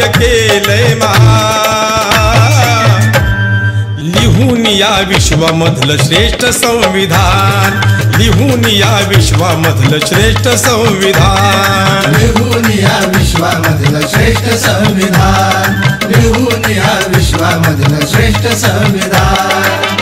केलंय महान. लिहून या विश्वामधलं श्रेष्ठ संविधान, लिहून या विश्वामधलं श्रेष्ठ संविधान, लिहून या विश्वामधलं श्रेष्ठ संविधान, लिहून या विश्वामधलं श्रेष्ठ संविधान.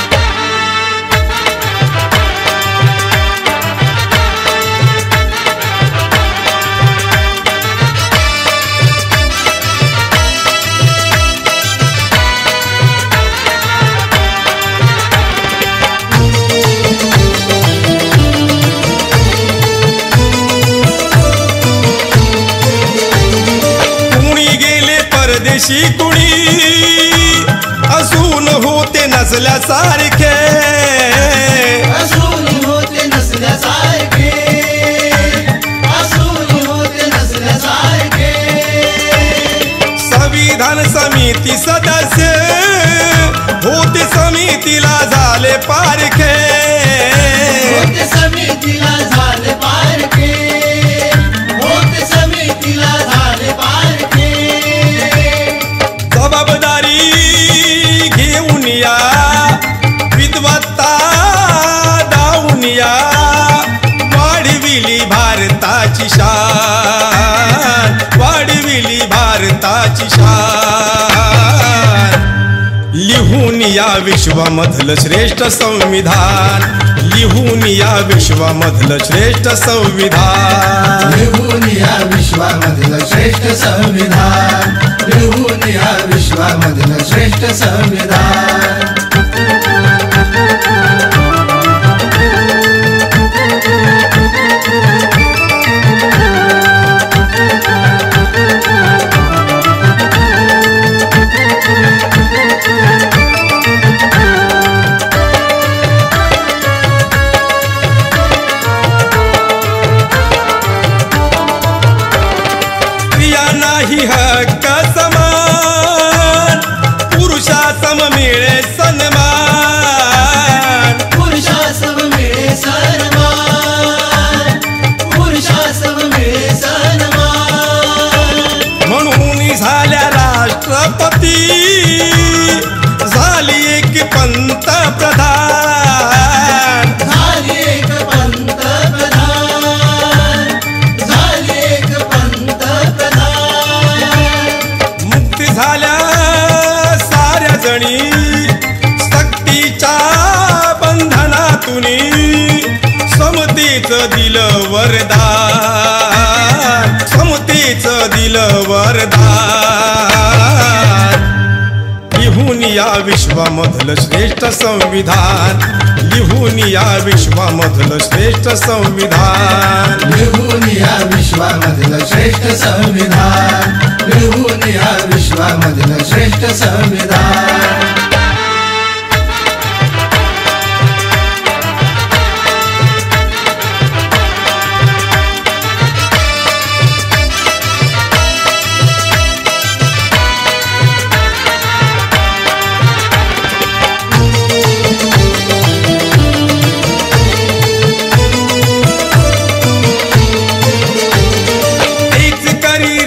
परदेशी कुणी असून होते नसल्यासारखे, असून होते नसल्यासारखे, असून होते नसल्यासारखे. संविधान समिती सदस्य होते समितीला झाले पारखे, होते समितीला झाले पारखे, होते समितीला झाले पारखे. जबाबदारी घेऊन या विद्वत्ता दावून या, वाढविली भारताची शान, वाढविली भारताची शान. लिहून या विश्वामधलं श्रेष्ठ संविधान, लिहून या विश्वामधलं श्रेष्ठ संविधान, लिहून या विश्वामधलं श्रेष्ठ संविधान, लिहून या विश्वामधलं श्रेष्ठ संविधान. नाही हक्क समान, पुरुषासम मिळे सन्मान, पुरुषासम मिळे सन्मान, पुरुषासम मिळे सन्मान. म्हणून झाल्या राष्ट्रपती, झाली एक पंतप्रधान, झाली एक पंतप्रधान, झाली एक पंतप्रधान. मुक्ती झाल्या साऱ्या जणी सक्तीच्या बंधनातून, समतेचं दिलं वरदान, समतेचं दिलं वरदान. लिहून या विश्वामधलं श्रेष्ठ संविधान, लिहून या विश्वामधलं श्रेष्ठ संविधान, लिहून या विश्वामधलं श्रेष्ठ संविधान, लिहून या विश्वामधलं श्रेष्ठ संविधान.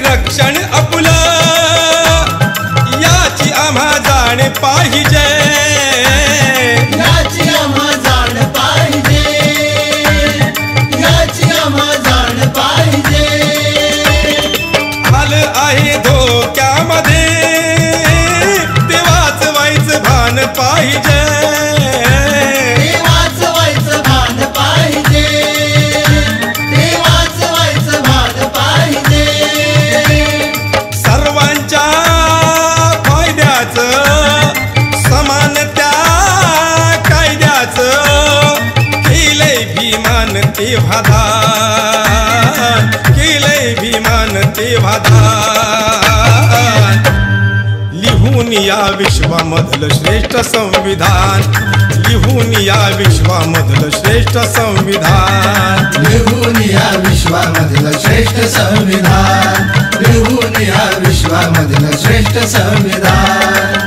रक्षण आपलं याची आम्हा जाण पाहिजे, याची आम्हा जाण पाहिजे, याची आम्हा जाण पाहिजे. आलं आहे धोक्यामध्ये ते वाचवायचं भान पाहिजे, ते वाचवायचं भान पाहिजे, ते वाचवायचं भान पाहिजे. सर्वांच्या फायद्याचं समानत्या कायद्याचं केलंय भीमान तेव्हा दान, केलंय भीमान तेव्हा दान. लिहून या विश्वामधलं श्रेष्ठ संविधान, लिहून या विश्वामधलं श्रेष्ठ संविधान, लिहून या विश्वामधलं श्रेष्ठ संविधान, लिहून या विश्वामधलं श्रेष्ठ संविधान.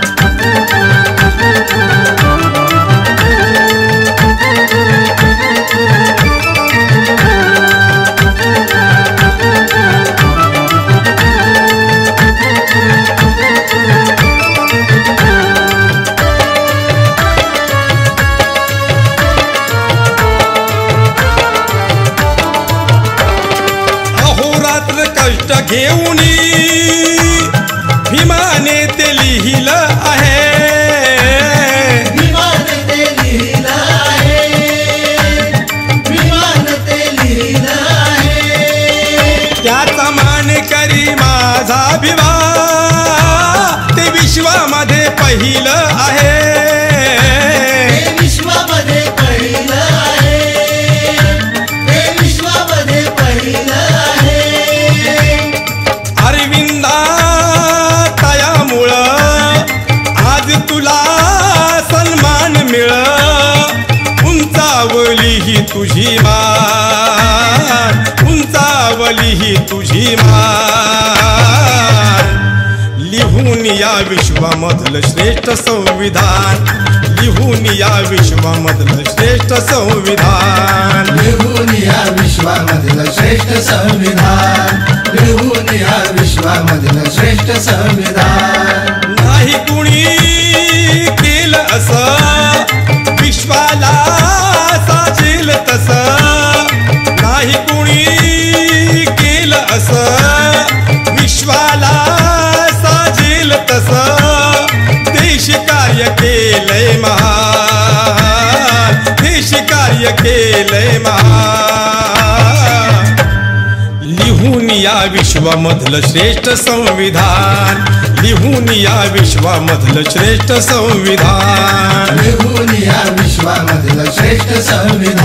कुणी भीमाने ते लिहिलं आहे, विमान ते लिहिलं आहे, विमान ते लिहिलं आहे. त्याचा मान करी माझा भिवा, ते विश्वामध्ये पहिलं आहे, ते विश्वामध्ये पहिलं आहे, ते विश्वामध्ये पहिलं आहे. अरविंदा तयामुळं आज तुला सन्मान मिळ, उंचावली ही तुझी मान, उंचावली ही तुझी मान. लिहून या विश्वामधलं श्रेष्ठ संविधान, लिहून या विश्वामधलं श्रेष्ठ संविधान. लिहून या विश्वामधलं श्रेष्ठ संविधान, लिहून या विश्वामधलं श्रेष्ठ संविधान. नाही कुणी केलं असं, विश्वाला साजेल तसं, नाही कुणी केलं असं, विश्वाला साजेल तसं. देश कार्य केलंय महान, देश कार्य केलंय महान. लिहून या विश्वामधलं श्रेष्ठ संविधान, लिहून या विश्वामधलं श्रेष्ठ संविधान. लिहून या विश्वामधलं श्रेष्ठ संविधान.